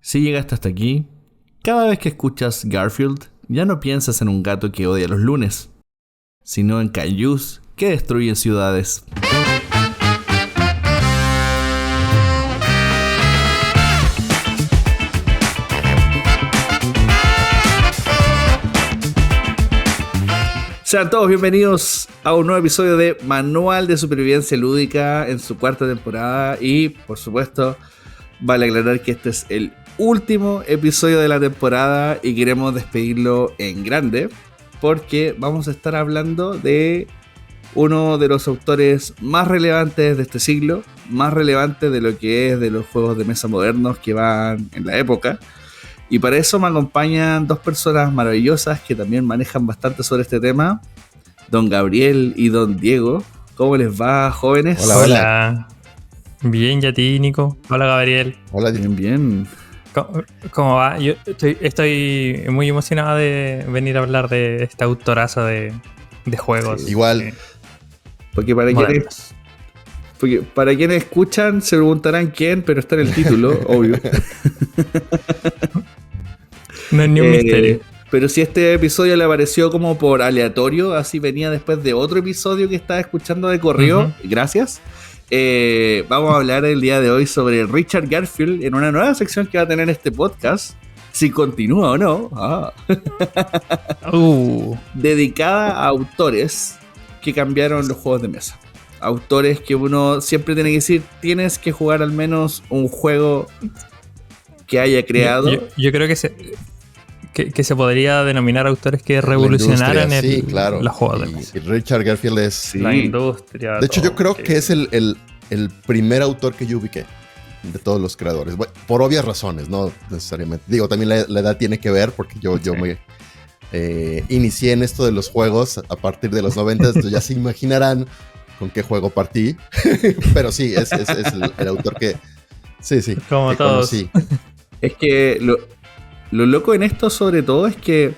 Si llegaste hasta aquí, cada vez que escuchas Garfield, ya no piensas en un gato que odia los lunes, sino en kaijus que destruyen ciudades. Sean todos bienvenidos a un nuevo episodio de Manual de Supervivencia Lúdica en su cuarta temporada y, por supuesto, vale aclarar que este es el último episodio de la temporada y queremos despedirlo en grande porque vamos a estar hablando de uno de los autores más relevantes de este siglo, más relevante de lo que es de los juegos de mesa modernos que van en la época. Y para eso me acompañan dos personas maravillosas que también manejan bastante sobre este tema, don Gabriel y don Diego. ¿Cómo les va, jóvenes? Hola, hola. Bien, ¿y a ti, Nico? Hola, Gabriel. Hola, bien. ¿Cómo va? Yo estoy muy emocionado de venir a hablar de este autorazo de juegos. Sí, igual. Porque para quienes escuchan se preguntarán quién, pero está en el título, obvio. No es ni un misterio. Pero si este episodio le apareció como por aleatorio, así venía después de otro episodio que estaba escuchando de corrido, gracias. Vamos a hablar el día de hoy sobre Richard Garfield en una nueva sección que va a tener este podcast, si continúa o no, dedicada a autores que cambiaron los juegos de mesa. Autores que uno siempre tiene que decir, tienes que jugar al menos un juego que haya creado. Yo creo que se podría denominar autores que revolucionaran los juegos de mesa. Y Richard Garfield es la industria. De hecho, yo creo que es el primer autor que yo ubiqué de todos los creadores. Bueno, por obvias razones, no necesariamente. Digo, también la edad tiene que ver, porque yo me inicié en esto de los juegos a partir de los 90, entonces ya se imaginarán con qué juego partí. Pero sí, es el autor que... Sí, como que todos. Conocí. Es que lo loco en esto sobre todo es que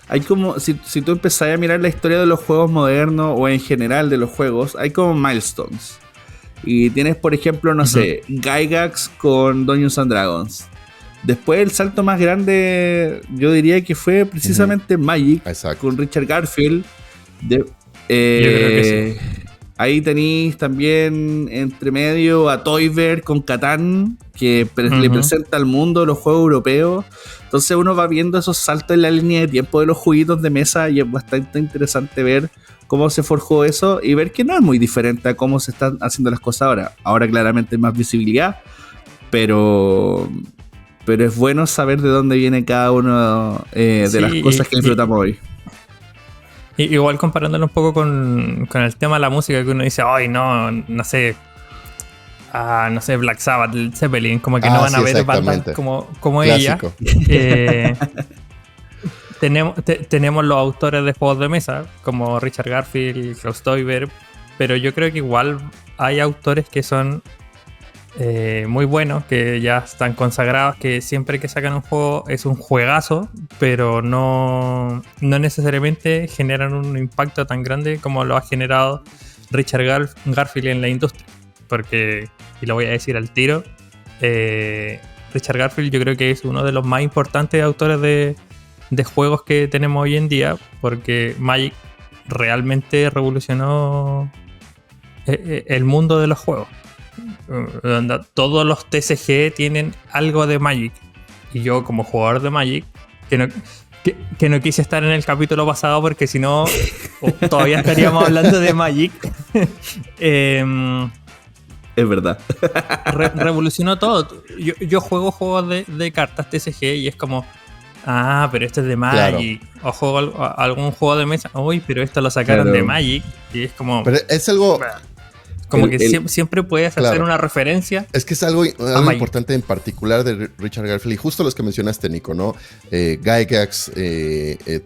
hay como, si tú empezás a mirar la historia de los juegos modernos o en general de los juegos, hay como milestones. Y tienes, por ejemplo, no sé, Gygax con Dungeons and Dragons. Después el salto más grande, yo diría que fue precisamente Magic. Exacto. Con Richard Garfield. Yo creo que sí. Ahí tenéis también entre medio a Toyver con Catán, que le presenta al mundo los juegos europeos. Entonces uno va viendo esos saltos en la línea de tiempo de los jueguitos de mesa y es bastante interesante ver cómo se forjó eso y ver que no es muy diferente a cómo se están haciendo las cosas ahora. Ahora claramente hay más visibilidad, pero es bueno saber de dónde viene cada uno de las cosas que disfrutamos hoy. Igual comparándolo un poco con el tema de la música, que uno dice, ay, no sé, Black Sabbath, Zeppelin, como que no van a ver bandas como ella. Tenemos los autores de juegos de mesa, como Richard Garfield, Klaus Teuber, pero yo creo que igual hay autores que son muy buenos, que ya están consagrados, que siempre que sacan un juego es un juegazo, pero no necesariamente generan un impacto tan grande como lo ha generado Richard Garfield en la industria. Porque, y lo voy a decir al tiro, Richard Garfield yo creo que es uno de los más importantes autores de juegos que tenemos hoy en día, porque Magic realmente revolucionó el mundo de los juegos. Todos los TCG tienen algo de Magic, y yo como jugador de Magic que no quise estar en el capítulo pasado porque si no todavía estaríamos hablando de Magic. Es verdad. Revolucionó todo. Yo juego juegos de cartas TCG y es como, pero este es de Magic. Claro. O juego algún juego de mesa, uy, pero esto lo sacaron de Magic, y es como, pero es algo como que siempre puedes hacer una referencia. Es que es algo importante en particular de Richard Garfield, y justo los que mencionaste, Nico, ¿no? Gygax,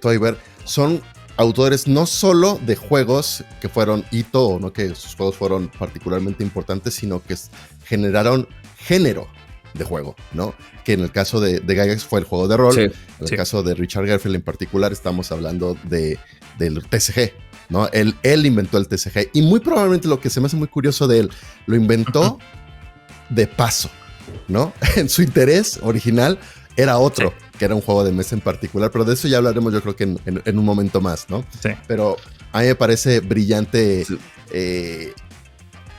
Teuber, son autores no solo de juegos que fueron hito, no que sus juegos fueron particularmente importantes, sino que generaron género de juego, ¿no? Que en el caso de Gygax fue el juego de rol. En el caso de Richard Garfield en particular estamos hablando del TCG, ¿no? Él inventó el TCG, y muy probablemente lo que se me hace muy curioso de él, lo inventó de paso. ¿no? En su interés original era otro, que era un juego de mesa en particular, pero de eso ya hablaremos yo creo que en un momento más, ¿no? Sí. Pero a mí me parece brillante,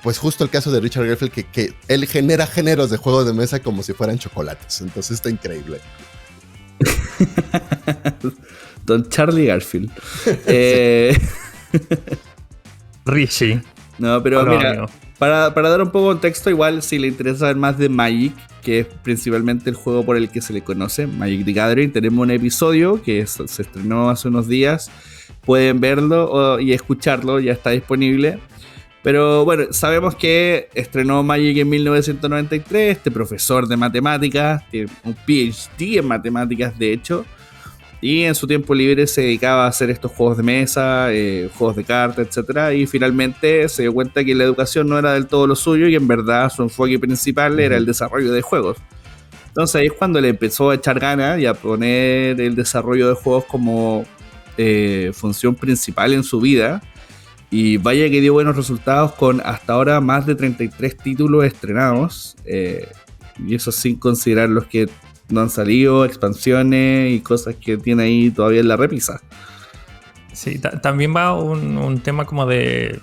pues justo el caso de Richard Garfield, que él genera géneros de juegos de mesa como si fueran chocolates, entonces está increíble. Don Charlie Garfield. Richie. No, pero Hola, mira, amigo. para dar un poco de contexto, igual si le interesa saber más de Magic, que es principalmente el juego por el que se le conoce, Magic the Gathering, tenemos un episodio que se estrenó hace unos días. Pueden verlo y escucharlo, ya está disponible. Pero bueno, sabemos que estrenó Magic en 1993, este profesor de matemáticas, tiene un PhD en matemáticas de hecho, y en su tiempo libre se dedicaba a hacer estos juegos de mesa, juegos de cartas, etc. Y finalmente se dio cuenta que la educación no era del todo lo suyo y en verdad su enfoque principal era el desarrollo de juegos. Entonces ahí es cuando le empezó a echar ganas y a poner el desarrollo de juegos como función principal en su vida. Y vaya que dio buenos resultados con hasta ahora más de 33 títulos estrenados. Y eso sin considerar los que no han salido, expansiones y cosas que tiene ahí todavía en la repisa. Sí, también va un tema como de,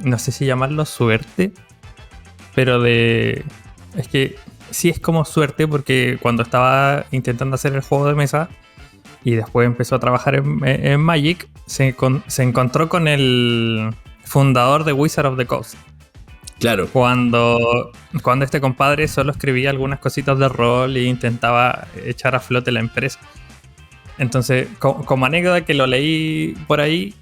no sé si llamarlo suerte, pero de... Es que sí es como suerte porque cuando estaba intentando hacer el juego de mesa y después empezó a trabajar en Magic, se encontró con el fundador de Wizard of the Coast. Claro. Cuando este compadre solo escribía algunas cositas de rol e intentaba echar a flote la empresa. Entonces, como anécdota que lo leí por ahí,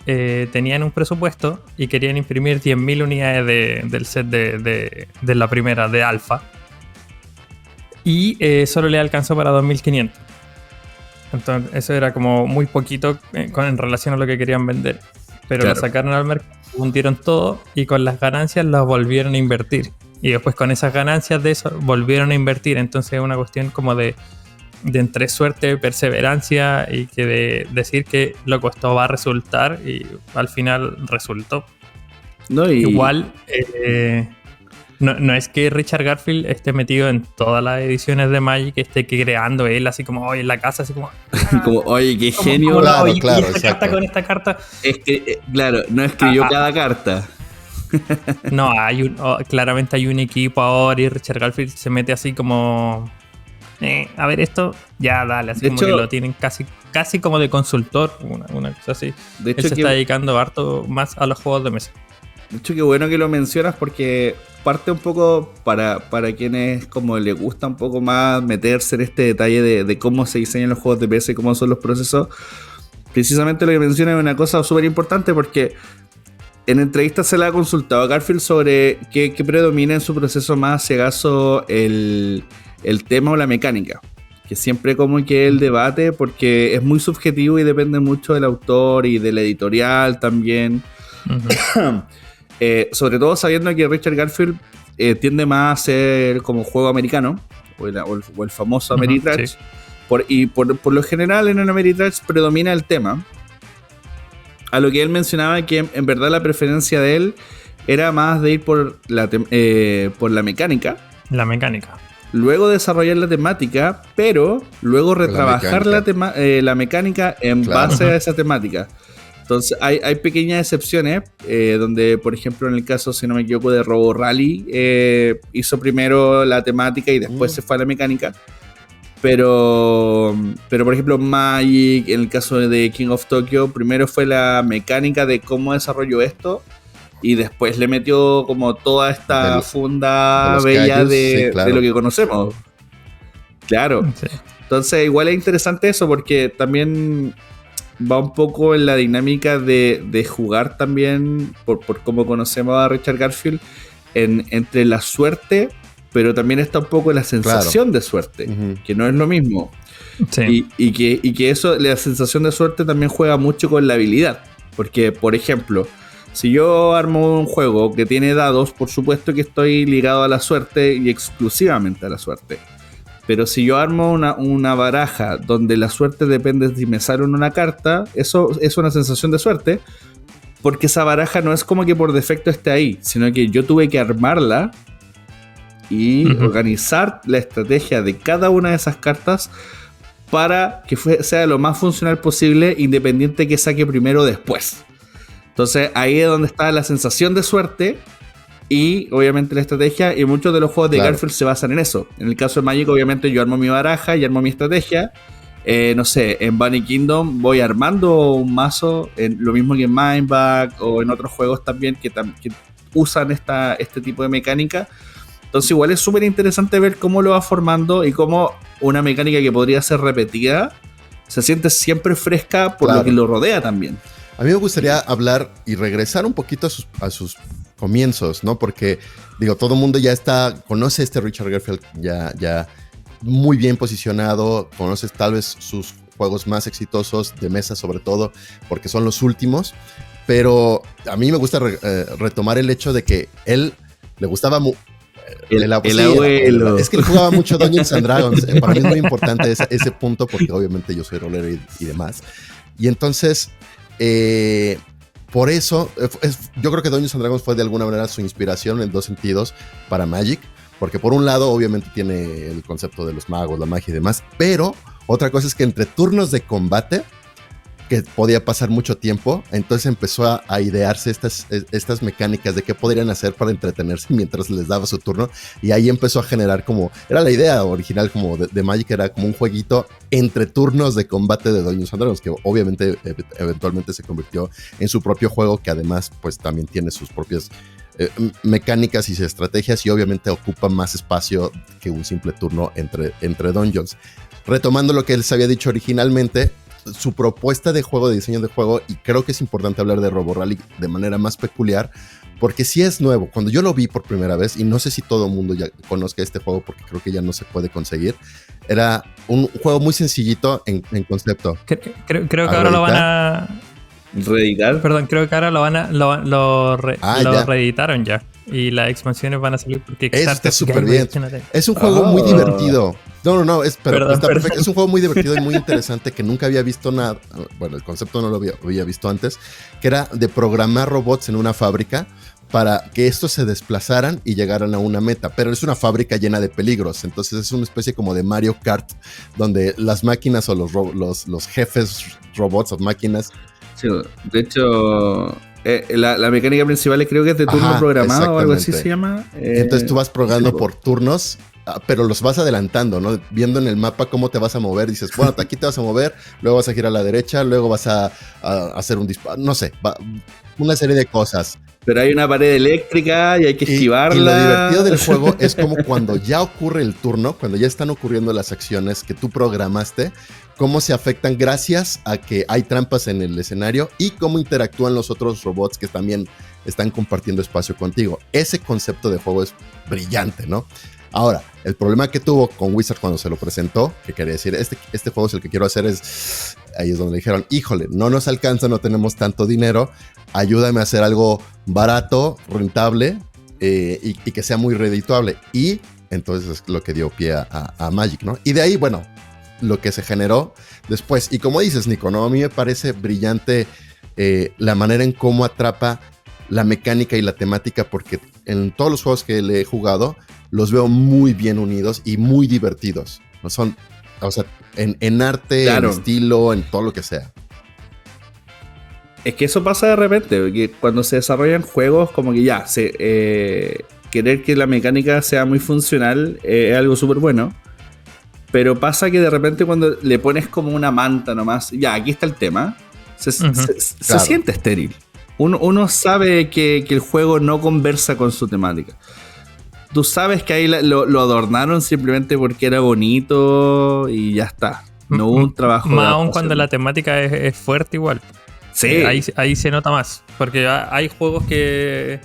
tenían un presupuesto y querían imprimir 10.000 unidades del set de la primera, de Alpha. Y solo le alcanzó para 2.500. Entonces, eso era como muy poquito en relación a lo que querían vender. Pero claro, lo sacaron al mercado, hundieron todo y con las ganancias las volvieron a invertir. Y después con esas ganancias de eso volvieron a invertir. Entonces es una cuestión como de entre suerte, perseverancia y que de decir que lo costó va a resultar y al final resultó. No, Igual, no es que Richard Garfield esté metido en todas las ediciones de Magic, que esté creando él así como hoy en la casa, así como... como, oye, qué genio. Claro, oye, claro, y esta exacto. carta con esta carta... Es que, claro, no escribió cada carta. No, claramente hay un equipo ahora y Richard Garfield se mete así como... a ver esto, ya dale, así De como hecho, que lo tienen casi como de consultor, una cosa así. De hecho, Él se está dedicando harto más a los juegos de mesa. De hecho, qué bueno que lo mencionas porque parte un poco para quienes como le gusta un poco más meterse en este detalle de cómo se diseñan los juegos de mesa y cómo son los procesos. Precisamente lo que mencionas es una cosa súper importante porque en entrevistas se le ha consultado a Garfield sobre qué predomina en su proceso más, si acaso el tema o la mecánica. Que siempre como que el debate porque es muy subjetivo y depende mucho del autor y de la editorial también. Uh-huh. Sobre todo sabiendo que Richard Garfield tiende más a ser como juego americano o el famoso Ameritrash, sí. Por lo general en el Ameritrash predomina el tema, a lo que él mencionaba que en verdad la preferencia de él era más de ir por la mecánica, luego desarrollar la temática, pero luego retrabajar la mecánica en base a esa temática. Entonces hay pequeñas excepciones donde, por ejemplo, en el caso, si no me equivoco, de Robo Rally, hizo primero la temática y después se fue a la mecánica. Pero por ejemplo, Magic, en el caso de King of Tokyo, primero fue la mecánica de cómo desarrolló esto y después le metió como toda esta funda bella de lo que conocemos. Claro. Sí. Entonces igual es interesante eso porque también va un poco en la dinámica de jugar también, por cómo conocemos a Richard Garfield, entre la suerte, pero también está un poco la sensación de suerte, que no es lo mismo. Sí. Y que eso, la sensación de suerte también juega mucho con la habilidad. Porque, por ejemplo, si yo armo un juego que tiene dados, por supuesto que estoy ligado a la suerte y exclusivamente a la suerte. Pero si yo armo una baraja donde la suerte depende de si me sale una carta, eso es una sensación de suerte, porque esa baraja no es como que por defecto esté ahí, sino que yo tuve que armarla y organizar la estrategia de cada una de esas cartas para que sea lo más funcional posible, independiente que saque primero o después. Entonces ahí es donde está la sensación de suerte y obviamente la estrategia, y muchos de los juegos de Garfield se basan en eso. En el caso de Magic, obviamente yo armo mi baraja y armo mi estrategia. No sé, en Bunny Kingdom voy armando un mazo, lo mismo que en Mindbag o en otros juegos también que usan este tipo de mecánica. Entonces igual es súper interesante ver cómo lo va formando y cómo una mecánica que podría ser repetida se siente siempre fresca por lo que lo rodea también. A mí me gustaría hablar y regresar un poquito a sus comienzos, ¿no? Porque, digo, todo el mundo conoce a este Richard Garfield ya muy bien posicionado, conoces tal vez sus juegos más exitosos de mesa sobre todo, porque son los últimos, pero a mí me gusta retomar el hecho de que él le gustaba el abuelo. Es que él jugaba mucho Dungeons and Dragons. Para mí es muy importante ese punto porque obviamente yo soy rolero y demás. Y entonces, por eso, yo creo que Dungeons and Dragons fue de alguna manera su inspiración en dos sentidos para Magic. Porque por un lado, obviamente tiene el concepto de los magos, la magia y demás. Pero otra cosa es que entre turnos de combate, que podía pasar mucho tiempo, entonces empezó a idearse estas mecánicas de qué podrían hacer para entretenerse mientras les daba su turno, y ahí empezó a generar era la idea original como de Magic, era como un jueguito entre turnos de combate de Dungeons and Dragons, que obviamente eventualmente se convirtió en su propio juego, que además pues también tiene sus propias mecánicas y estrategias, y obviamente ocupa más espacio que un simple turno entre dungeons. Retomando lo que él se había dicho originalmente, su propuesta de juego, de diseño de juego, y creo que es importante hablar de Robo Rally de manera más peculiar, porque sí es nuevo. Cuando yo lo vi por primera vez, y no sé si todo el mundo ya conozca este juego porque creo que ya no se puede conseguir, era un juego muy sencillito en concepto. Creo que ahora lo van a reeditar. Perdón, creo que ahora lo reeditaron ya. Y las expansiones van a salir porque está súper bien. Es un juego muy divertido. No, está perfecto. Es un juego muy divertido y muy interesante que nunca había visto nada. Bueno, el concepto no lo había visto antes, que era de programar robots en una fábrica para que estos se desplazaran y llegaran a una meta. Pero es una fábrica llena de peligros. Entonces es una especie como de Mario Kart, donde las máquinas o los jefes robots o máquinas. Sí, de hecho, la mecánica principal creo que es de turno programado o algo así se llama. Entonces tú vas programando por turnos, pero los vas adelantando, ¿no? Viendo en el mapa cómo te vas a mover. Dices, bueno, aquí te vas a mover, luego vas a girar a la derecha, luego vas a hacer un disparo. No sé, una serie de cosas. Pero hay una pared eléctrica y hay que esquivarla. Y lo divertido del juego es como cuando ya ocurre el turno, cuando ya están ocurriendo las acciones que tú programaste, cómo se afectan gracias a que hay trampas en el escenario y cómo interactúan los otros robots que también están compartiendo espacio contigo. Ese concepto de juego es brillante, ¿no? Ahora, el problema que tuvo con Wizard cuando se lo presentó, que quería decir, este juego es el que quiero hacer, ahí es donde le dijeron, híjole, no nos alcanza, no tenemos tanto dinero, ayúdame a hacer algo barato, rentable y que sea muy redituable. Y entonces es lo que dio pie a Magic, ¿no? Y de ahí, bueno, lo que se generó después. Y como dices, Nico, ¿no? A mí me parece brillante la manera en cómo atrapa la mecánica y la temática, porque en todos los juegos que le he jugado los veo muy bien unidos y muy divertidos. ¿No? Son, o sea, en arte, claro, en estilo, en todo lo que sea. Es que eso pasa de repente, que cuando se desarrollan juegos, como que ya, querer que la mecánica sea muy funcional es algo súper bueno. Pero pasa que de repente cuando le pones como una manta nomás, ya, aquí está el tema, se siente estéril. Uno sabe que el juego no conversa con su temática. Tú sabes que ahí lo adornaron simplemente porque era bonito y ya está. No hubo un trabajo. Más aún cuando la temática es fuerte igual. Sí. Ahí se nota más. Porque hay juegos que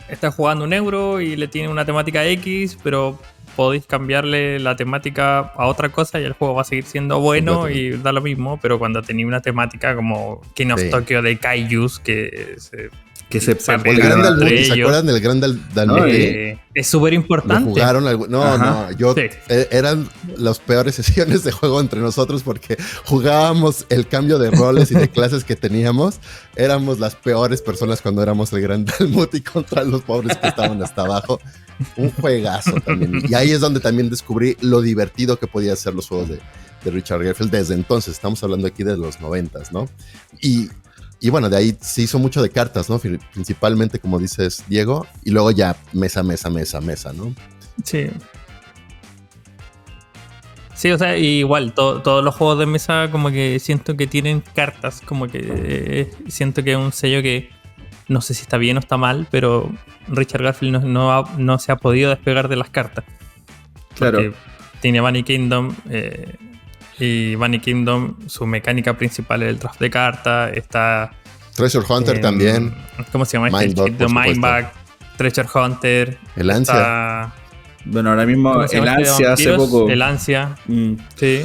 estás jugando un euro y le tienen una temática X, pero podéis cambiarle la temática a otra cosa y el juego va a seguir siendo bueno y da lo mismo. Pero cuando tenéis una temática como King of Tokyo de Kaijus, que se pegan entre ellos. ¿Se acuerdan del Gran Dalmute? Es súper importante. ¿Lo jugaron? Eran las peores sesiones de juego entre nosotros porque jugábamos el cambio de roles y de clases que teníamos. Éramos las peores personas cuando éramos el Gran Dalmute contra los pobres que estaban hasta abajo. Un juegazo también. Y ahí es donde también descubrí lo divertido que podía ser los juegos de Richard Garfield desde entonces. Estamos hablando aquí de los 90s, ¿no? Y bueno, de ahí se hizo mucho de cartas, ¿no? Principalmente, como dices, Diego, y luego ya mesa, ¿no? Sí. Sí, o sea, igual, todos los juegos de mesa como que siento que tienen cartas, como que siento que es un sello que no sé si está bien o está mal, pero Richard Garfield no se ha podido despegar de las cartas. Claro. Tiene Bunny Kingdom, y Bunny Kingdom, su mecánica principal es el draft de cartas, está... Treasure Hunter también. ¿Cómo se llama este? Mindbag, Treasure Hunter. El Ansia. Bueno, ahora mismo el Ansia hace poco. El Ansia. Sí.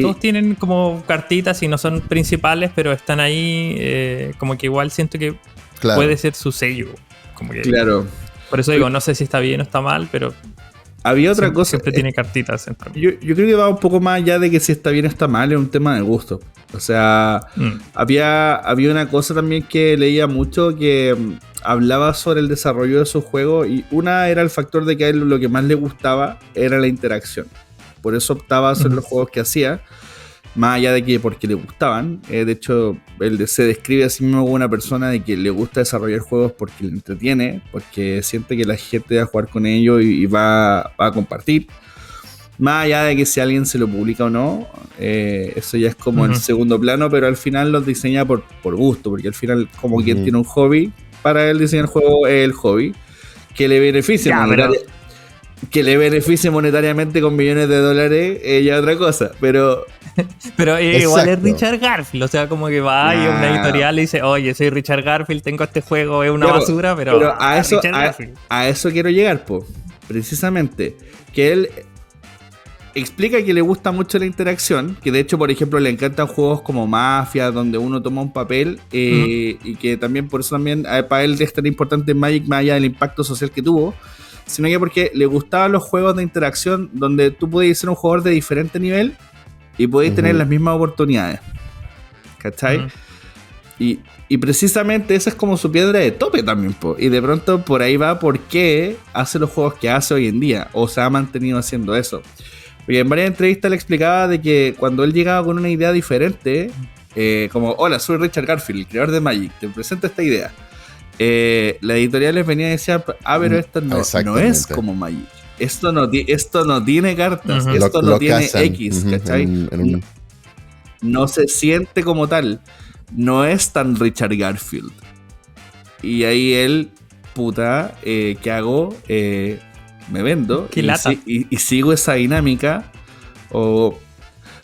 Todos tienen como cartitas y no son principales, pero están ahí. Como que igual siento que puede ser su sello. Como que, claro. Por eso digo, no sé si está bien o está mal, pero. Había otra cosa. Siempre tiene cartitas. Yo creo que va un poco más allá de que si está bien o está mal, es un tema de gusto. O sea, había una cosa también que leía mucho que hablaba sobre el desarrollo de sus juegos, y una era el factor de que a él lo que más le gustaba era la interacción. Por eso optaba a hacer los juegos que hacía, más allá de que porque le gustaban. De hecho, él se describe a sí mismo como una persona de que le gusta desarrollar juegos porque le entretiene, porque siente que la gente va a jugar con ellos y va a compartir. Más allá de que si alguien se lo publica o no, eso ya es como en segundo plano, pero al final los diseña por gusto, porque al final como quien tiene un hobby, para él diseñar el juego es el hobby, que le beneficie que le beneficie monetariamente con millones de dólares, ya es otra cosa, pero igual es Richard Garfield, o sea, como que va y una editorial y dice, oye, soy Richard Garfield, tengo este juego, es una basura, pero a eso quiero llegar, precisamente, que él explica que le gusta mucho la interacción, que de hecho, por ejemplo, le encantan juegos como Mafia, donde uno toma un papel, y que también por eso también para él es tan importante Magic, más allá del impacto social que tuvo, sino que porque le gustaban los juegos de interacción donde tú podías ser un jugador de diferente nivel y podías tener las mismas oportunidades, ¿cachai? Y precisamente esa es como su piedra de tope también, y de pronto por ahí va por qué hace los juegos que hace hoy en día, o se ha mantenido haciendo eso. Porque en varias entrevistas le explicaba de que cuando él llegaba con una idea diferente, como, hola, soy Richard Garfield, el creador de Magic, te presento esta idea. La editorial les venía y decía, pero esto no es como Magic. Esto no tiene cartas, esto no tiene X, ¿cachai? No se siente como tal. No es tan Richard Garfield. Y ahí él, ¿qué hago? Me vendo y sigo esa dinámica.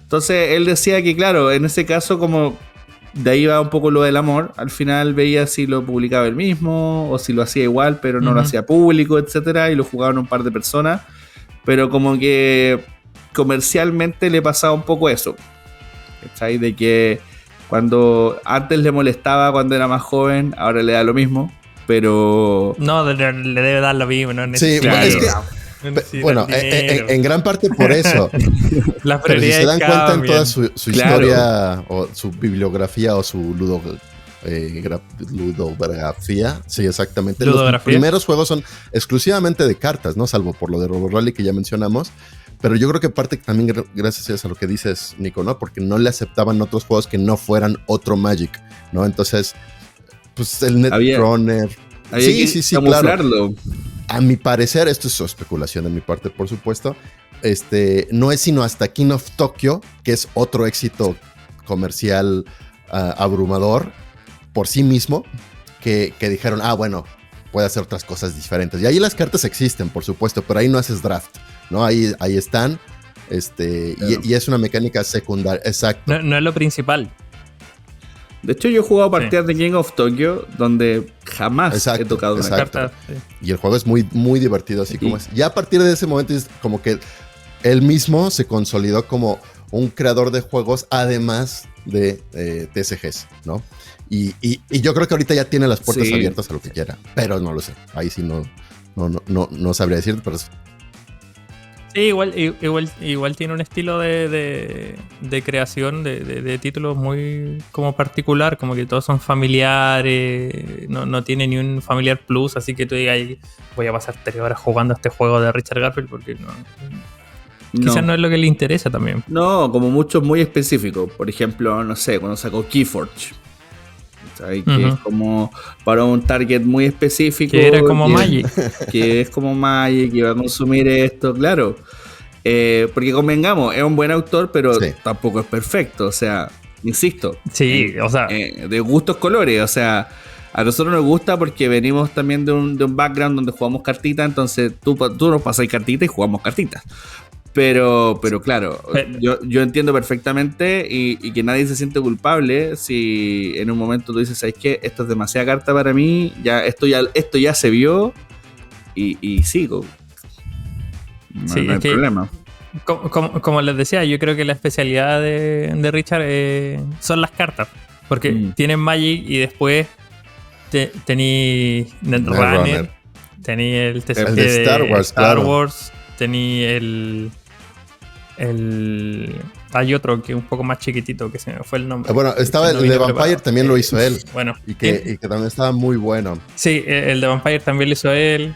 Entonces él decía que, claro, en ese caso, como de ahí va un poco lo del amor, al final veía si lo publicaba él mismo o si lo hacía igual pero no lo hacía público, etcétera, y lo jugaban un par de personas, pero como que comercialmente le pasaba un poco eso, ¿cachai? De que cuando antes le molestaba cuando era más joven, ahora le da lo mismo. Pero no, le debe dar lo mismo, no necesita. Sí, es que, bueno, en gran parte por eso. Pero si se dan cuenta en toda su historia o su bibliografía o su ludografía, sí, exactamente. Los primeros juegos son exclusivamente de cartas, ¿no? Salvo por lo de Robo Rally que ya mencionamos. Pero yo creo que parte también gracias a lo que dices, Nico, ¿no? Porque no le aceptaban otros juegos que no fueran otro Magic, ¿no? Entonces, pues el Netrunner. Sí, claro. A mi parecer, esto es especulación de mi parte, por supuesto, no es sino hasta King of Tokyo, que es otro éxito comercial abrumador por sí mismo, que dijeron, bueno, puede hacer otras cosas diferentes. Y ahí las cartas existen, por supuesto, pero ahí no haces draft, ¿no? Ahí están, claro. y es una mecánica secundaria, exacto. No es lo principal. De hecho, yo he jugado partidas de King of Tokyo donde jamás he tocado una carta. Sí. Y el juego es muy, muy divertido, así como es. Ya a partir de ese momento es como que él mismo se consolidó como un creador de juegos, además de TCGs, ¿no? Y yo creo que ahorita ya tiene las puertas abiertas a lo que quiera, pero no lo sé. Ahí sí no sabría decirte, pero Sí, igual tiene un estilo de creación de títulos muy como particular, como que todos son familiares, no tiene ni un familiar plus, así que tú digas, voy a pasar 3 horas jugando a este juego de Richard Garfield, porque quizás no es lo que le interesa también. No, como muchos muy específicos. Por ejemplo, no sé, cuando sacó Keyforge. ¿Sabes? Que es como para un target muy específico. Que era como Magic. Que es como Magic, que va a consumir esto, claro. Porque convengamos, es un buen autor, pero tampoco es perfecto. O sea, insisto. Sí, o sea. De gustos colores. O sea, a nosotros nos gusta porque venimos también de un background donde jugamos cartitas. Entonces tú nos pasas cartitas y jugamos cartitas. Pero claro, yo entiendo perfectamente y que nadie se siente culpable si en un momento tú dices, ¿sabes qué? Esto es demasiada carta para mí, esto ya se vio y sigo. No hay problema. Como les decía, yo creo que la especialidad de Richard son las cartas. Porque tienen Magic y después tení Netrunner, tení el TCG de Star Wars, tení hay otro que es un poco más chiquitito, que se me fue el nombre. Bueno, estaba el de Vampire, también lo hizo él. Bueno, y que también estaba muy bueno. Sí, el de Vampire también lo hizo él.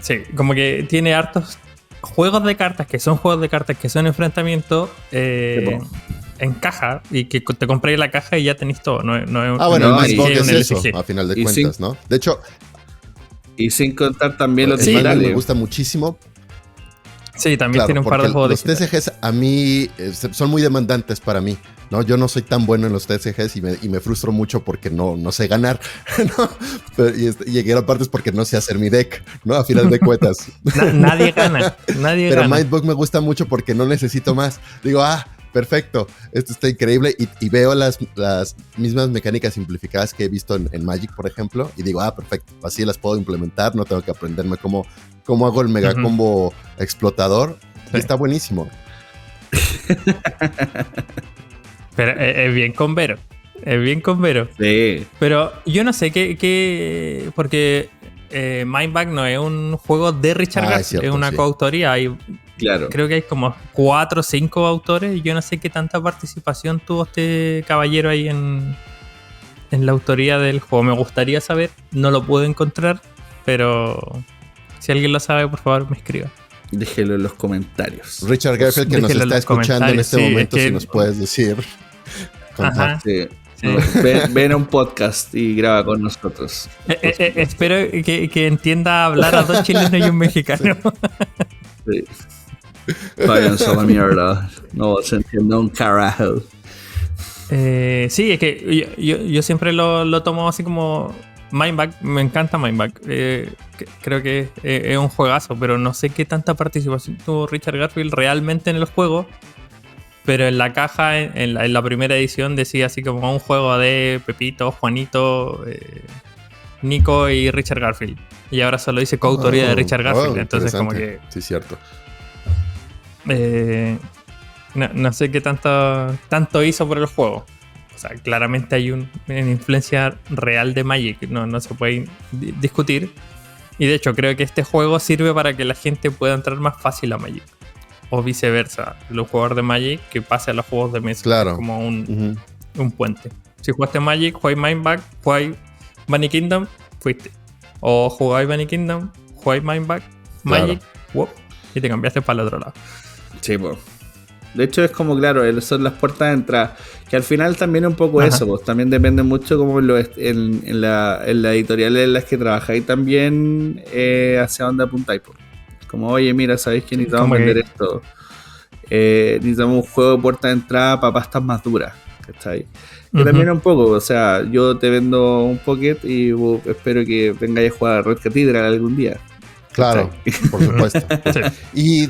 Sí, como que tiene hartos juegos de cartas que son enfrentamientos en caja, y que te compréis la caja y ya tenéis todo. Bueno, el Mindbug es eso, a final de cuentas, ¿no? De hecho, y sin contar también los digitales. Me gusta muchísimo. Sí, también tiene un par de juegos. Los TCGs a mí son muy demandantes para mí, ¿no? Yo no soy tan bueno en los TCGs y me frustro mucho porque no sé ganar, ¿no? Y llegué a la parte es porque no sé hacer mi deck, ¿no? A final de cuentas. Nadie gana. Pero Mindbug me gusta mucho porque no necesito más. Digo, perfecto, esto está increíble y veo las mismas mecánicas simplificadas que he visto en Magic, por ejemplo, y digo, perfecto, así las puedo implementar, no tengo que aprenderme cómo hago el mega combo explotador, y está buenísimo. Pero es bien convero. Sí. Pero yo no sé qué porque Mindbug no es un juego de Richard Garfield, es una coautoría. Claro. Creo que hay como 4 o 5 autores y yo no sé qué tanta participación tuvo este caballero ahí en la autoría del juego. Me gustaría saber, no lo puedo encontrar, pero si alguien lo sabe, por favor, me escriba. Déjelo en los comentarios. Richard Garfield, que nos está escuchando en este momento, si nos puedes decir. Sí. Ven a un podcast y graba con nosotros. Espero que entienda hablar a 2 chilenos y un mexicano. Sí. Váyanse a la mierda. No se entiende un carajo. Sí, es que yo siempre lo tomo así como Mindbug. Me encanta Mindbug. Creo que es un juegazo, pero no sé qué tanta participación tuvo Richard Garfield realmente en el juego. Pero en la caja, en la primera edición, decía así como un juego de Pepito, Juanito, Nico y Richard Garfield. Y ahora solo dice coautoría de Richard Garfield. Entonces como que... Sí, cierto. No sé qué tanto hizo por el juego. O sea, claramente hay una influencia real de Magic. No se puede discutir. Y de hecho, creo que este juego sirve para que la gente pueda entrar más fácil a Magic. O viceversa, los jugadores de Magic que pase a los juegos de mesa. Claro. Como un puente. Si jugaste Magic, jugáis Mindbug, jugáis Bunny Kingdom, fuiste. O jugáis Bunny Kingdom, jugáis Mindbug, Magic, y te cambiaste para el otro lado. Sí, pues. De hecho es como, claro, son las puertas de entrada. Que al final también es un poco eso, pues. También depende mucho como en la editorial en las que trabajáis también hacia dónde apuntáis, pues. Como, oye, mira, ¿sabéis que necesitamos vender esto? Necesitamos un juego de puerta de entrada para pastas más duras, ¿cachai? Que también un poco, o sea, yo te vendo un Pocket y espero que vengáis a jugar a Red Cathedral algún día. Claro, por supuesto. Sí. Y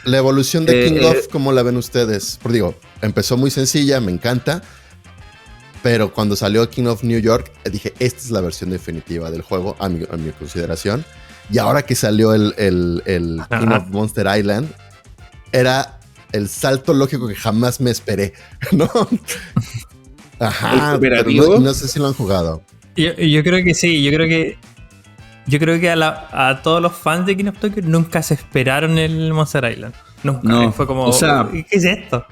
la evolución de King of, ¿cómo la ven ustedes? Porque digo, empezó muy sencilla, me encanta, pero cuando salió King of New York, dije, esta es la versión definitiva del juego, a mi consideración. Y ahora que salió el King of Monster Island, era el salto lógico que jamás me esperé, ¿no? Ajá, pero no sé si lo han jugado. Yo creo que sí, yo creo Yo creo que a todos los fans de King of Tokyo nunca se esperaron el Monster Island. Nunca. No, Fue como, o sea, ¿qué es esto?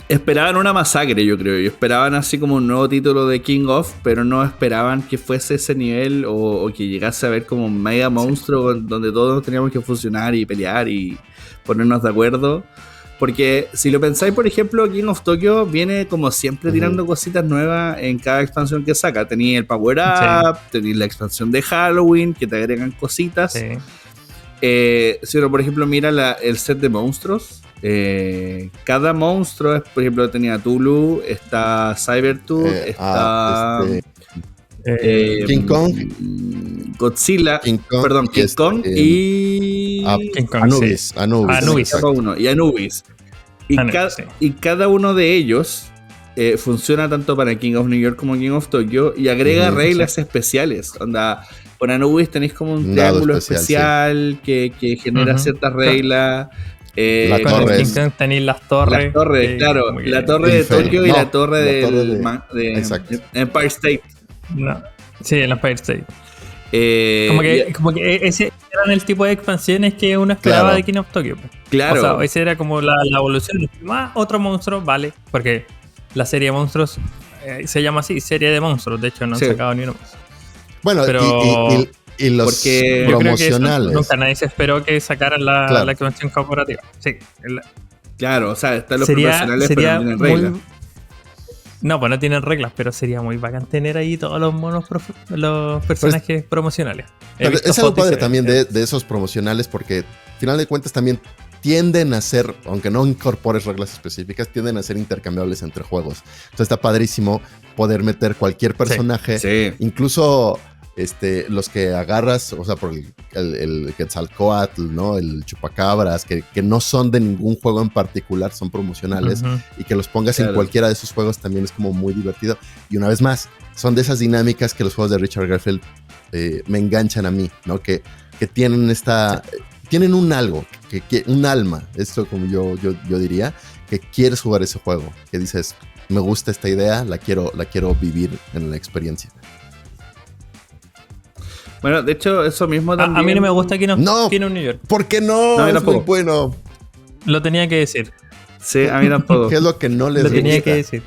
esperaban una masacre, yo creo. Y esperaban así como un nuevo título de King of, pero no esperaban que fuese ese nivel o que llegase a ver como un mega monstruo donde todos teníamos que funcionar y pelear y ponernos de acuerdo. Porque si lo pensáis, por ejemplo, King of Tokyo viene como siempre tirando cositas nuevas en cada expansión que saca. Tenéis el Power Up, tenéis la expansión de Halloween, que te agregan cositas. Sí. Si uno, por ejemplo, mira el set de monstruos, cada monstruo, por ejemplo, tenía Tulu, está Cybertooth, está King Kong, Godzilla, King Kong y Anubis. Y Anubis. Y cada uno de ellos funciona tanto para King of New York como King of Tokyo y agrega reglas especiales. Onda, con Anubis tenéis como un triángulo especial que genera ciertas reglas. Con el King Kong tenéis las torres. Claro, la torre de Tokio y la torre de Empire State. No. Sí, el Empire State. Como que ese eran el tipo de expansiones que uno esperaba de King of Tokyo. Claro. O sea, esa era como la evolución. Otro monstruo, vale. Porque la serie de monstruos se llama así, serie de monstruos. De hecho, no han sacado ni uno más. Bueno, pero y los promocionales. Nunca nadie se esperó que sacaran la expansión corporativa. Sí. Claro, o sea, están los promocionales, pero no tienen reglas. No, pues no tienen reglas, pero sería muy bacán tener ahí todos los monos, los personajes promocionales. Pero es algo padre también de esos promocionales, porque al final de cuentas también tienden a ser, aunque no incorpores reglas específicas, tienden a ser intercambiables entre juegos. Entonces está padrísimo poder meter cualquier personaje, incluso los que agarras, o sea, por el Quetzalcóatl, ¿no? El Chupacabras, que no son de ningún juego en particular, son promocionales, y que los pongas en cualquiera de esos juegos también es como muy divertido. Y una vez más, son de esas dinámicas que los juegos de Richard Garfield me enganchan a mí, ¿no? Que tienen tienen un algo, un alma, esto como yo diría, que quieres jugar ese juego, que dices, me gusta esta idea, la quiero vivir en la experiencia. Bueno, de hecho, eso mismo también. A mí no me gusta King of New York. ¿Por qué no? Es muy bueno. Lo tenía que decir. Sí, a mí tampoco. ¿Qué es lo que no les gusta? Lo tenía que decir.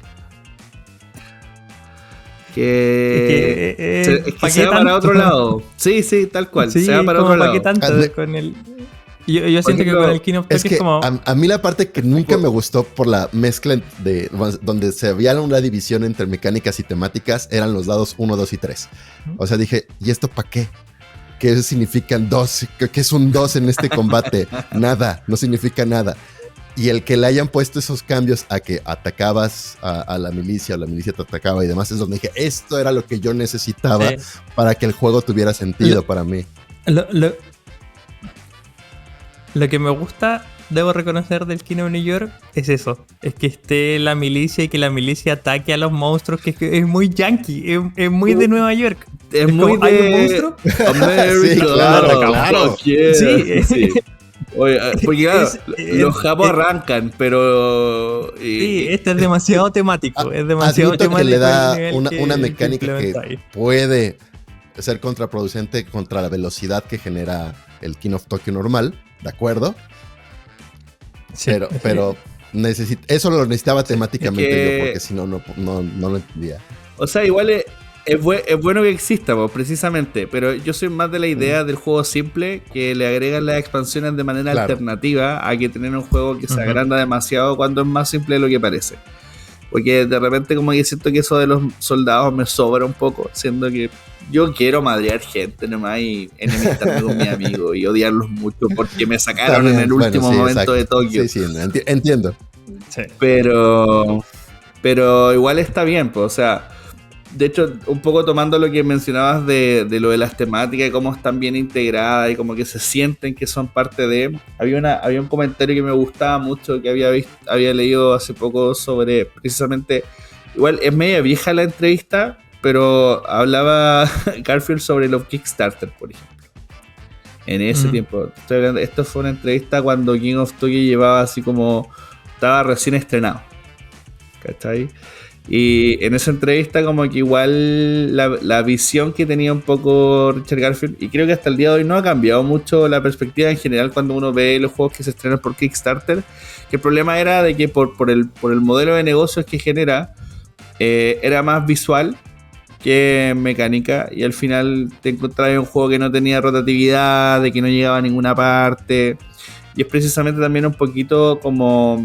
Es que se va para otro lado. Sí, tal cual. Sí, se va para otro lado. ¿Para qué tanto con el...? Yo siento que con el King of Tokyo es como... A mí la parte que nunca me gustó por la mezcla de donde se había una división entre mecánicas y temáticas eran los dados 1, 2 y 3. O sea, dije, ¿y esto para qué? ¿Qué significan 2? ¿Qué es un 2 en este combate? Nada, no significa nada. Y el que le hayan puesto esos cambios a que atacabas a la milicia o la milicia te atacaba y demás, es donde dije, esto era lo que yo necesitaba para que el juego tuviera sentido para mí. Lo que me gusta, debo reconocer, del King of New York es eso. Es que esté la milicia y que la milicia ataque a los monstruos, que es muy yankee, es muy de Nueva York. Es muy como, ¿hay un monstruo? Sí, claro. Sí. Oye, porque claro, los japos arrancan, pero... Sí, este es demasiado temático. Es demasiado temático. Que le da una mecánica que puede ser contraproducente contra la velocidad que genera el King of Tokyo normal, ¿de acuerdo? Sí, pero eso lo necesitaba temáticamente yo, porque si no lo entendía. O sea, igual es bueno que exista, precisamente, pero yo soy más de la idea del juego simple, que le agregan las expansiones de manera alternativa a que tener un juego que se agranda demasiado cuando es más simple de lo que parece. Porque de repente como que siento que eso de los soldados me sobra un poco, siendo que yo quiero madrear gente nomás y enemistarme con mis amigos y odiarlos mucho porque me sacaron en el último momento de Tokio. Sí, entiendo. Sí. Pero igual está bien, pues, o sea, de hecho, un poco tomando lo que mencionabas de lo de las temáticas y cómo están bien integradas y como que se sienten que son parte de... Había un comentario que me gustaba mucho que había leído hace poco sobre precisamente... Igual es media vieja la entrevista, pero hablaba Garfield sobre los Kickstarter, por ejemplo. En ese tiempo. Esto fue una entrevista cuando King of Tokyo llevaba así como... Estaba recién estrenado. ¿Cachai? Y en esa entrevista como que igual la visión que tenía un poco Richard Garfield, y creo que hasta el día de hoy no ha cambiado mucho la perspectiva en general cuando uno ve los juegos que se estrenan por Kickstarter, que el problema era de que por el modelo de negocios que genera, era más visual que mecánica, y al final te encontrabas un juego que no tenía rotatividad, de que no llegaba a ninguna parte, y es precisamente también un poquito como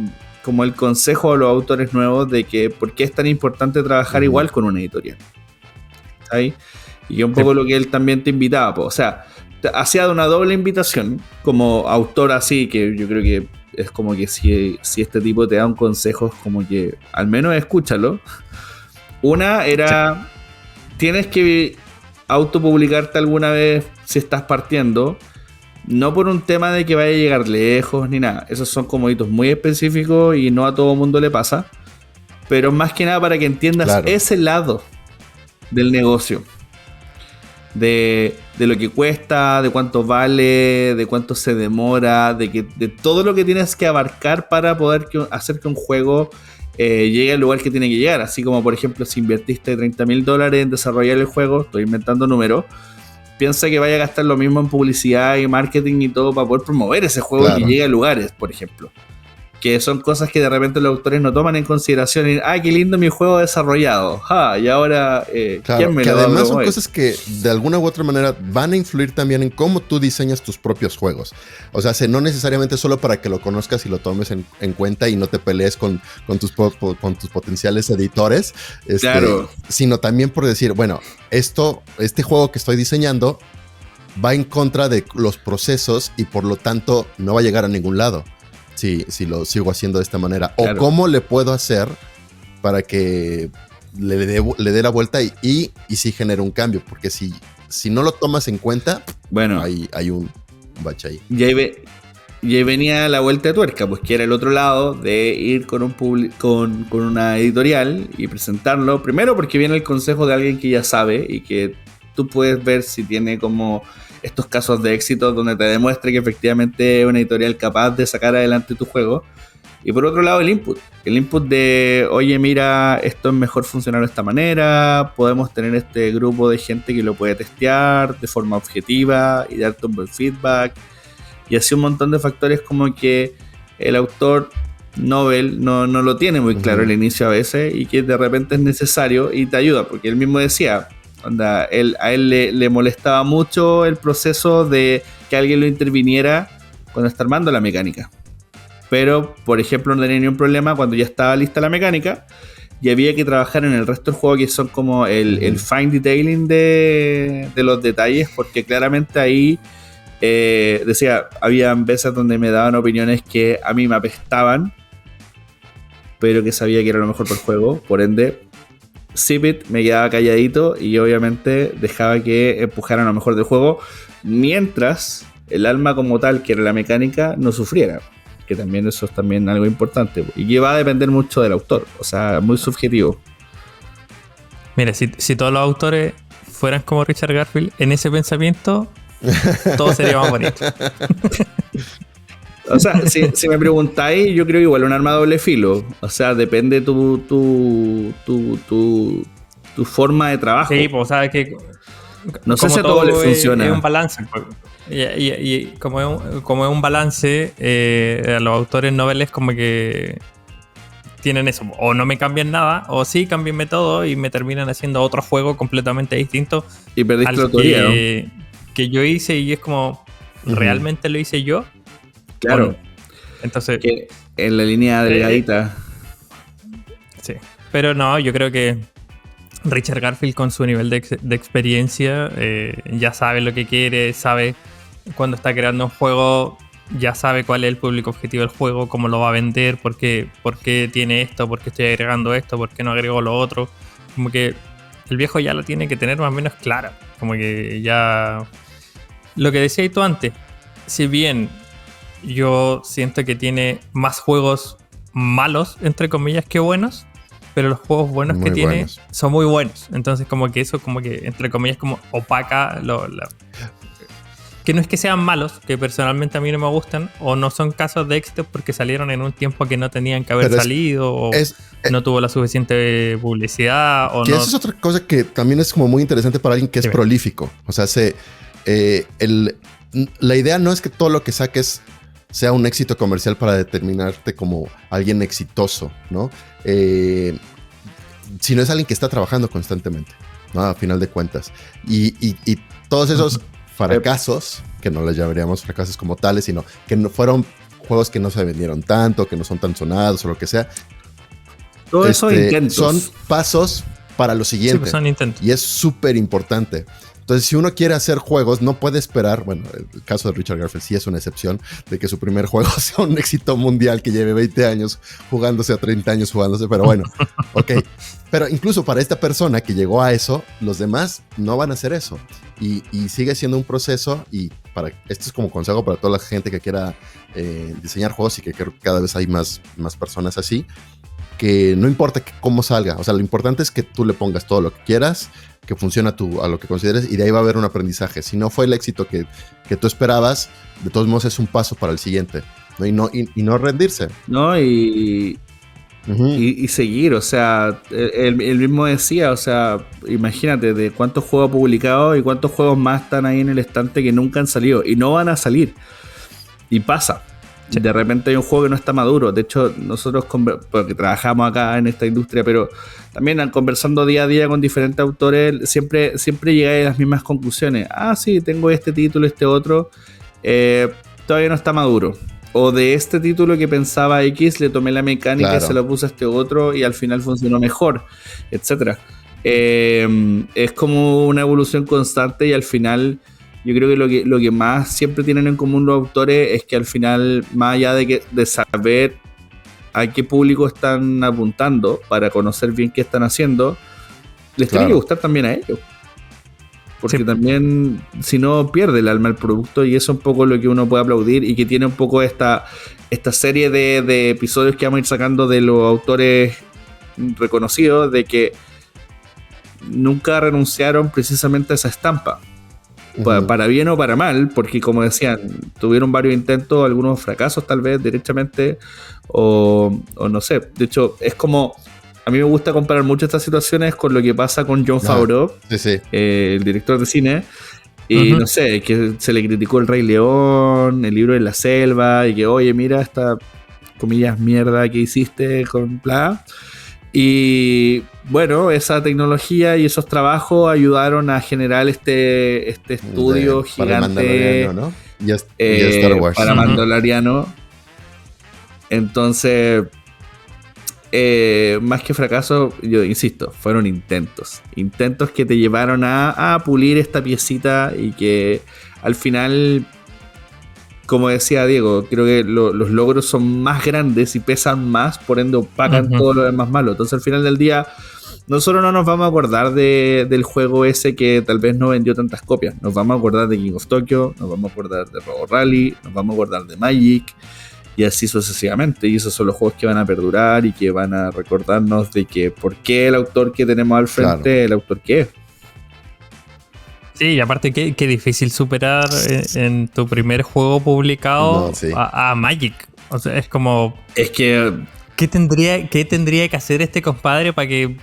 el consejo a los autores nuevos de que por qué es tan importante trabajar igual con una editorial. ¿Sabes? Y un poco lo que él también te invitaba, pues. O sea, hacía una doble invitación como autor así, que yo creo que es como que si este tipo te da un consejo, es como que al menos escúchalo. Una era, tienes que autopublicarte alguna vez si estás partiendo. No por un tema de que vaya a llegar lejos ni nada. Esos son como hitos muy específicos y no a todo mundo le pasa. Pero más que nada para que entiendas ese lado del negocio. De lo que cuesta, de cuánto vale, de cuánto se demora, de todo lo que tienes que abarcar para poder hacer que un juego llegue al lugar que tiene que llegar. Así como, por ejemplo, si invertiste $30,000 en desarrollar el juego, estoy inventando números, piensa que vaya a gastar lo mismo en publicidad y marketing y todo para poder promover ese juego y que llegue a lugares, por ejemplo. Que son cosas que de repente los autores no toman en consideración. Y, qué lindo mi juego desarrollado. Y ahora, ¿quién me lo va a promover? Además son cosas que de alguna u otra manera van a influir también en cómo tú diseñas tus propios juegos. O sea, no necesariamente solo para que lo conozcas y lo tomes en cuenta y no te pelees con tus potenciales editores. Sino también por decir, bueno, este juego que estoy diseñando va en contra de los procesos y por lo tanto no va a llegar a ningún lado. Si lo sigo haciendo de esta manera. O cómo le puedo hacer para que le dé la vuelta y sí genere un cambio. Porque si no lo tomas en cuenta, bueno, hay un bache ahí. Y ahí venía la vuelta de tuerca, pues que era el otro lado de ir con una editorial y presentarlo. Primero porque viene el consejo de alguien que ya sabe y que tú puedes ver si tiene como estos casos de éxito donde te demuestre que efectivamente es una editorial capaz de sacar adelante tu juego. Y por otro lado el input de, oye, mira, esto es mejor funcionar de esta manera, podemos tener este grupo de gente que lo puede testear de forma objetiva y darte un buen feedback, y así un montón de factores como que el autor novel no lo tiene muy claro al inicio a veces, y que de repente es necesario y te ayuda, porque él mismo decía, a él le molestaba mucho el proceso de que alguien lo interviniera cuando está armando la mecánica. Pero, por ejemplo, no tenía ningún problema cuando ya estaba lista la mecánica y había que trabajar en el resto del juego, que son como el fine detailing de los detalles, porque claramente ahí decía, había veces donde me daban opiniones que a mí me apestaban, pero que sabía que era lo mejor para el juego, por ende Zipit me quedaba calladito y obviamente dejaba que empujaran lo mejor del juego, mientras el alma como tal, que era la mecánica, no sufriera. Que también eso es también algo importante y que va a depender mucho del autor, o sea, muy subjetivo. Mira, si todos los autores fueran como Richard Garfield en ese pensamiento, todo sería más bonito. O sea, si me preguntáis, yo creo que igual un arma de doble filo. O sea, depende tu forma de trabajo. Sí, pues, sabes que no sé si a todo le funciona. Es un balance. Y como es un balance, a los autores noveles como que tienen eso. O no me cambian nada, o sí, cámbienme todo y me terminan haciendo otro juego completamente distinto. Y perdiste la autoría, ¿no? Que yo hice, y es como, ¿realmente lo hice yo? Claro. Bueno, entonces, que en la línea delgadita. Sí. Pero no, yo creo que Richard Garfield, con su nivel de experiencia, ya sabe lo que quiere, sabe cuando está creando un juego, ya sabe cuál es el público objetivo del juego, cómo lo va a vender, por qué tiene esto, por qué estoy agregando esto, por qué no agrego lo otro. Como que el viejo ya lo tiene que tener más o menos clara. Como que ya... Lo que decías tú antes, si bien yo siento que tiene más juegos malos, entre comillas, que buenos, pero los juegos buenos muy que tiene son muy buenos. Entonces como que eso, como que entre comillas, como opaca que no es que sean malos, que personalmente a mí no me gustan, o no son casos de éxito porque salieron en un tiempo que no tenían que haber salido, o no tuvo la suficiente publicidad, o que no. Eso es otra cosa que también es como muy interesante para alguien que es prolífico. O sea, la idea no es que todo lo que saques sea un éxito comercial para determinarte como alguien exitoso, ¿no? Sino es alguien que está trabajando constantemente, ¿no? A final de cuentas. Y todos esos fracasos, que no les llamaríamos fracasos como tales, sino que no fueron juegos que no se vendieron tanto, que no son tan sonados o lo que sea. Todo eso intentos. Son pasos para lo siguiente. Sí, pues son intentos. Y es súper importante. Entonces, si uno quiere hacer juegos, no puede esperar, bueno, el caso de Richard Garfield sí es una excepción, de que su primer juego sea un éxito mundial que lleve 20 años jugándose, a 30 años jugándose, pero bueno, ok. Pero incluso para esta persona que llegó a eso, los demás no van a hacer eso. Y sigue siendo un proceso, y esto es como consejo para toda la gente que quiera diseñar juegos, y que creo que cada vez hay más personas así, que no importa cómo salga, o sea, lo importante es que tú le pongas todo lo que quieras, que funcione a lo que consideres, y de ahí va a haber un aprendizaje. Si no fue el éxito que tú esperabas, de todos modos es un paso para el siguiente, ¿no? Y no rendirse. No, y seguir, o sea, él mismo decía, o sea, imagínate de cuántos juegos ha publicado y cuántos juegos más están ahí en el estante que nunca han salido y no van a salir. Y pasa. De repente hay un juego que no está maduro. De hecho, nosotros, porque trabajamos acá en esta industria, pero también conversando día a día con diferentes autores, siempre llegáis a las mismas conclusiones. Ah, sí, tengo este título, este otro, todavía no está maduro. O de este título que pensaba X, le tomé la mecánica, claro, y se lo puse a este otro y al final funcionó mejor, etc. Es como una evolución constante, y al final yo creo que lo que más siempre tienen en común los autores es que al final, más allá de saber a qué público están apuntando para conocer bien qué están haciendo, les tiene que gustar también a ellos. Porque también, si no, pierde el alma el producto, y eso es un poco lo que uno puede aplaudir, y que tiene un poco esta serie de episodios que vamos a ir sacando de los autores reconocidos, de que nunca renunciaron precisamente a esa estampa. Para bien o para mal, porque como decían, tuvieron varios intentos, algunos fracasos tal vez directamente, o no sé. De hecho, es como, a mí me gusta comparar mucho estas situaciones con lo que pasa con Jon Favreau, el director de cine, y no sé, que se le criticó El Rey León, El Libro de la Selva, y que, oye, mira esta, comillas, mierda que hiciste con bla. Y bueno, esa tecnología y esos trabajos ayudaron a generar este estudio gigante para Mandaloriano, ¿no? Y Star Wars. Para Mandaloriano. Entonces, más que fracaso, yo insisto, fueron intentos que te llevaron a pulir esta piecita, y que al final, como decía Diego, creo que los logros son más grandes y pesan más, por ende opacan todo lo demás malo. Entonces al final del día, nosotros no nos vamos a acordar del juego ese que tal vez no vendió tantas copias. Nos vamos a acordar de King of Tokyo, nos vamos a acordar de Robo Rally, nos vamos a acordar de Magic, y así sucesivamente. Y esos son los juegos que van a perdurar y que van a recordarnos de que por qué el autor que tenemos al frente es el autor que es. Sí, y aparte qué difícil superar en tu primer juego publicado a Magic. O sea, es como... Es que... ¿Qué tendría que hacer este compadre para que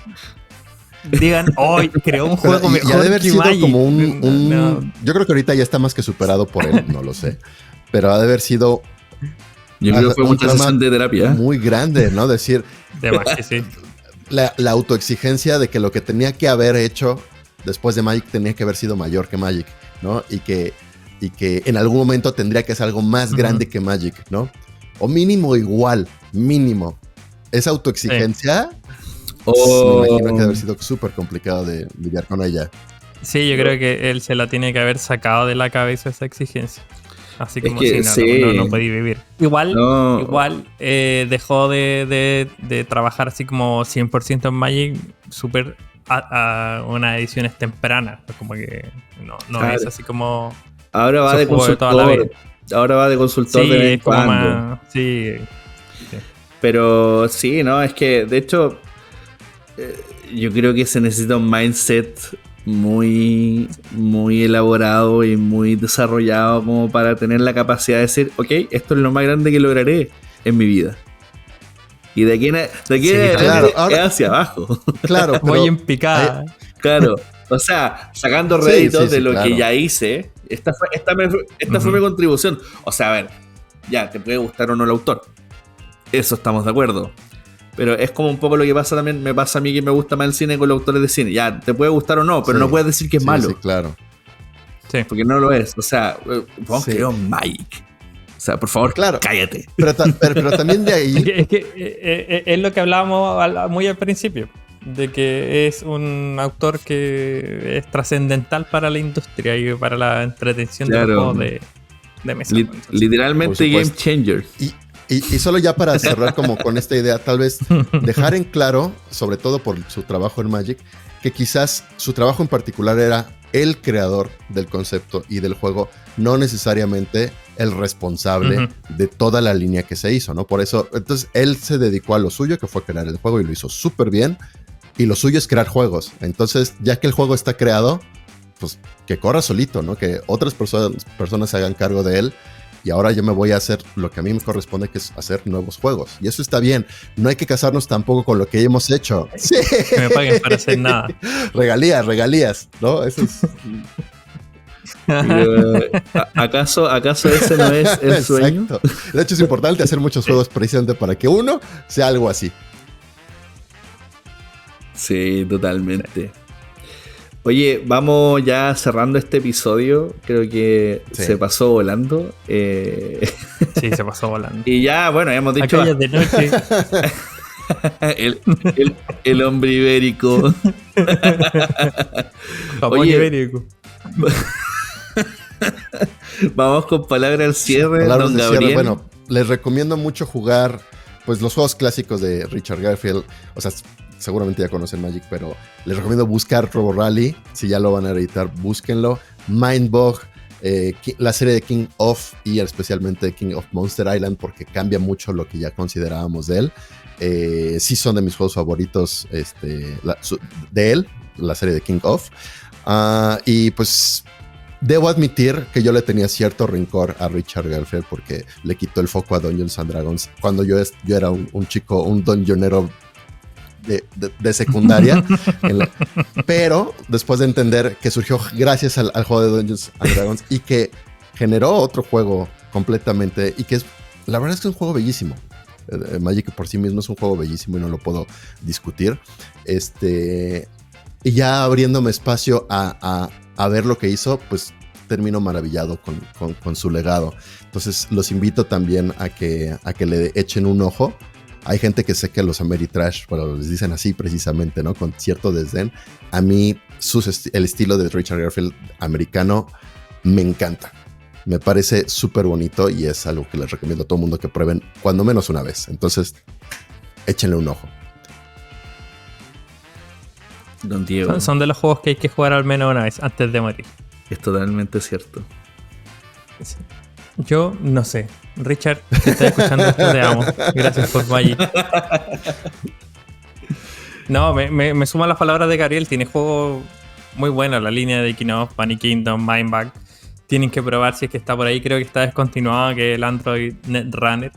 digan, hoy creó un juego mejor ya debe haber que sido Magic? Como un... Yo creo que ahorita ya está más que superado por él, no lo sé. Pero ha de haber sido... Yo creo que fue mucha sesión de terapia. Muy grande, ¿no? Decir... De Magic, sí. La autoexigencia de que lo que tenía que haber hecho después de Magic tenía que haber sido mayor que Magic, ¿no? Y que en algún momento tendría que ser algo más grande que Magic, ¿no? O mínimo igual, mínimo. Esa autoexigencia, me imagino que debe haber sido súper complicado de lidiar con ella. Sí, yo creo que él se la tiene que haber sacado de la cabeza esa exigencia. Así como si no podía vivir. Igual dejó de trabajar así como 100% en Magic súper a unas ediciones tempranas. Como que no es así como... Ahora va de consultor. Ahora va de consultor de vez en cuando. Sí. Pero sí, ¿no? Es que, de hecho, yo creo que se necesita un mindset muy, muy elaborado y muy desarrollado como para tener la capacidad de decir, ok, esto es lo más grande que lograré en mi vida. Y de aquí en adelante claro, ahora, es hacia abajo. Claro, pero, voy en picada. Claro, o sea, sacando réditos de lo que ya hice, esta fue mi contribución. O sea, a ver, ya, te puede gustar o no el autor. Eso estamos de acuerdo. Pero es como un poco lo que pasa también, me pasa a mí que me gusta más el cine con los autores de cine. Ya, te puede gustar o no, pero no puedes decir que es malo. Sí, claro. Sí. Porque no lo es. O sea, vamos que yo Mike. O sea, por favor, cállate. Pero también de ahí... Es que es lo que hablábamos muy al principio. De que es un autor que es trascendental para la industria y para la entretención de los juegos de mesa. Literalmente game changer. Y solo ya para cerrar como con esta idea, tal vez dejar en claro, sobre todo por su trabajo en Magic, que quizás su trabajo en particular era el creador del concepto y del juego, no necesariamente el responsable de toda la línea que se hizo, ¿no? Por eso, entonces él se dedicó a lo suyo, que fue crear el juego y lo hizo súper bien, y lo suyo es crear juegos. Entonces, ya que el juego está creado, pues que corra solito, ¿no? Que otras personas se hagan cargo de él. Y ahora yo me voy a hacer lo que a mí me corresponde, que es hacer nuevos juegos. Y eso está bien. No hay que casarnos tampoco con lo que hemos hecho. Sí. Que me paguen para hacer nada. Regalías, ¿no? Eso es... ¿Acaso ese no es el sueño? Exacto. De hecho, es importante hacer muchos juegos precisamente para que uno sea algo así. Sí, totalmente. Oye, vamos ya cerrando este episodio. Creo que se pasó volando. Sí, se pasó volando. Y ya, bueno, hemos dicho... Aquellas de noche. el hombre ibérico. Oye, ibérico. Vamos con palabras al cierre. Palabras don de Gabriel. cierre. Bueno, les recomiendo mucho jugar pues los juegos clásicos de Richard Garfield. O sea, seguramente ya conocen Magic, pero les recomiendo buscar Robo Rally. Si ya lo van a editar, búsquenlo. Mindbug, la serie de King of y especialmente King of Monster Island, porque cambia mucho lo que ya considerábamos de él. Sí son de mis juegos favoritos de él, la serie de King of. Y pues debo admitir que yo le tenía cierto rencor a Richard Garfield porque le quitó el foco a Dungeons and Dragons cuando yo era un chico, un dungeonero de secundaria. Pero después de entender que surgió gracias al juego de Dungeons and Dragons y que generó otro juego completamente, y que es, la verdad es que es un juego bellísimo. Magic por sí mismo es un juego bellísimo y no lo puedo discutir. Y ya abriéndome espacio a ver lo que hizo, pues termino maravillado con su legado. Entonces los invito también a que le echen un ojo. Hay gente que sé que los Ameritrash, bueno, les dicen así precisamente, ¿no? Con cierto desdén. A mí el estilo de Richard Garfield americano me encanta. Me parece súper bonito y es algo que les recomiendo a todo el mundo que prueben cuando menos una vez. Entonces, échenle un ojo. Don Diego. Son de los juegos que hay que jugar al menos una vez antes de morir. Es totalmente cierto. Sí. Yo no sé. Richard, si estás escuchando esto, te amo. Gracias por Magic. No, me suman las palabras de Gabriel. Tiene juegos muy buenos. La línea de King of, Bunny Kingdom, Mindbug. Tienen que probar si es que está por ahí. Creo que está descontinuado, que el Android Netrunner,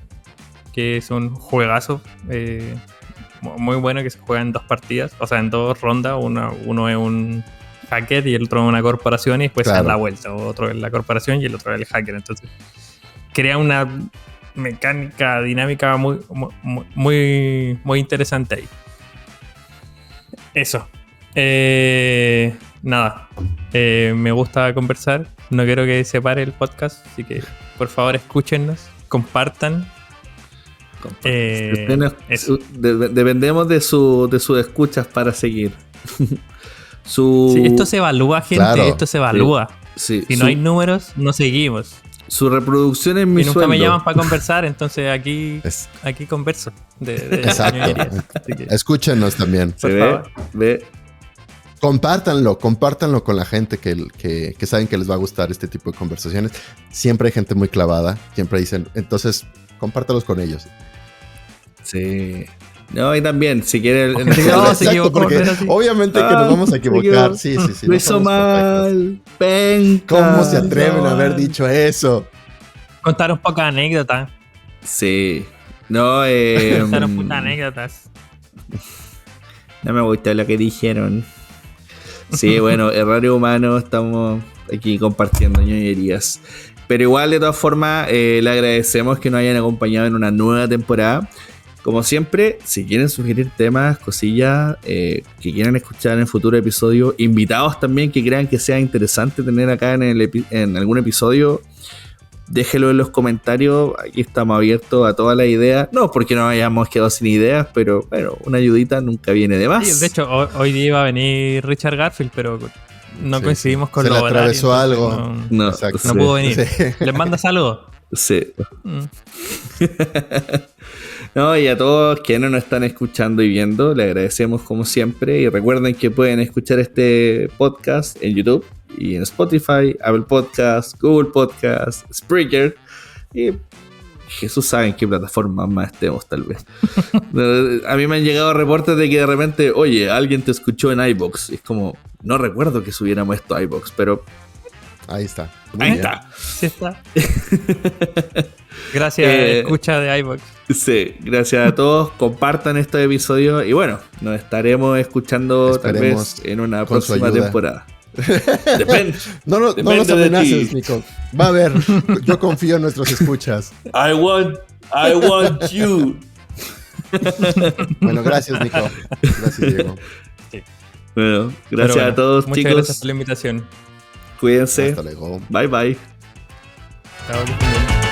que es un juegazo muy bueno, que se juega en 2 partidas. O sea, en 2 rondas. Uno es un hacker y el otro es una corporación, y después se da la vuelta. Otro es la corporación y el otro es el hacker. Entonces crea una mecánica dinámica muy interesante ahí. Eso. Nada. Me gusta conversar. No quiero que se pare el podcast, así que por favor escúchennos, compartan. Dependemos de sus escuchas para seguir. Sí, esto se evalúa, gente. Claro. Esto se evalúa. Sí. Si no hay números, no seguimos. Su reproducción es mi sueldo. Y nunca me llaman para conversar, entonces aquí converso. Exacto. Escúchenos también. Ve. Compártanlo con la gente que saben que les va a gustar este tipo de conversaciones. Siempre hay gente muy clavada. Siempre dicen, entonces, compártalos con ellos. Sí. No, y también, si quiere... No, se Exacto, equivocó, porque pero sí. obviamente que nos vamos a equivocar. Sí. Lo no hizo somos mal. Penca. ¿Cómo se atreven no. a haber dicho eso? Contar un poco de anécdotas. Sí. No, Contar un poco de anécdotas. no me gustó lo que dijeron. Sí, bueno, Errario Humano, estamos aquí compartiendo ñoñerías. Pero igual, de todas formas, le agradecemos que nos hayan acompañado en una nueva temporada. Como siempre, si quieren sugerir temas, cosillas que quieran escuchar en futuro episodio, invitados también que crean que sea interesante tener acá en algún episodio, déjelo en los comentarios. Aquí estamos abiertos a todas las ideas. No porque nos hayamos quedado sin ideas, pero bueno, una ayudita nunca viene de más. Sí, de hecho, hoy día iba a venir Richard Garfield, pero no coincidimos con se los le atravesó horarios, algo. No, Exacto. No pudo venir. Sí. Les manda saludos. Sí. No, y a todos quienes nos están escuchando y viendo, le agradecemos como siempre. Y recuerden que pueden escuchar este podcast en YouTube y en Spotify, Apple Podcasts, Google Podcasts, Spreaker y Jesús sabe en qué plataforma más estemos tal vez. A mí me han llegado reportes de que de repente, oye, alguien te escuchó en iVoox. Es como, no recuerdo que subiéramos esto a iVoox, pero Ahí está. Muy ahí bien. está. Sí está. Gracias, escucha de iVoox. Sí, gracias a todos. Compartan este episodio y bueno, nos estaremos escuchando Esperemos tal vez en una con su próxima ayuda. temporada. Depende. No nos Depende de amenaces, ti. Nico. Va a haber. Yo confío en nuestros escuchas. I want you. Bueno, gracias, Nico. Gracias, Diego. Bueno, Pero gracias bueno, a todos, muchas chicos. gracias por la invitación. Cuídense. Hasta luego. Bye bye. Chao, que estén bien.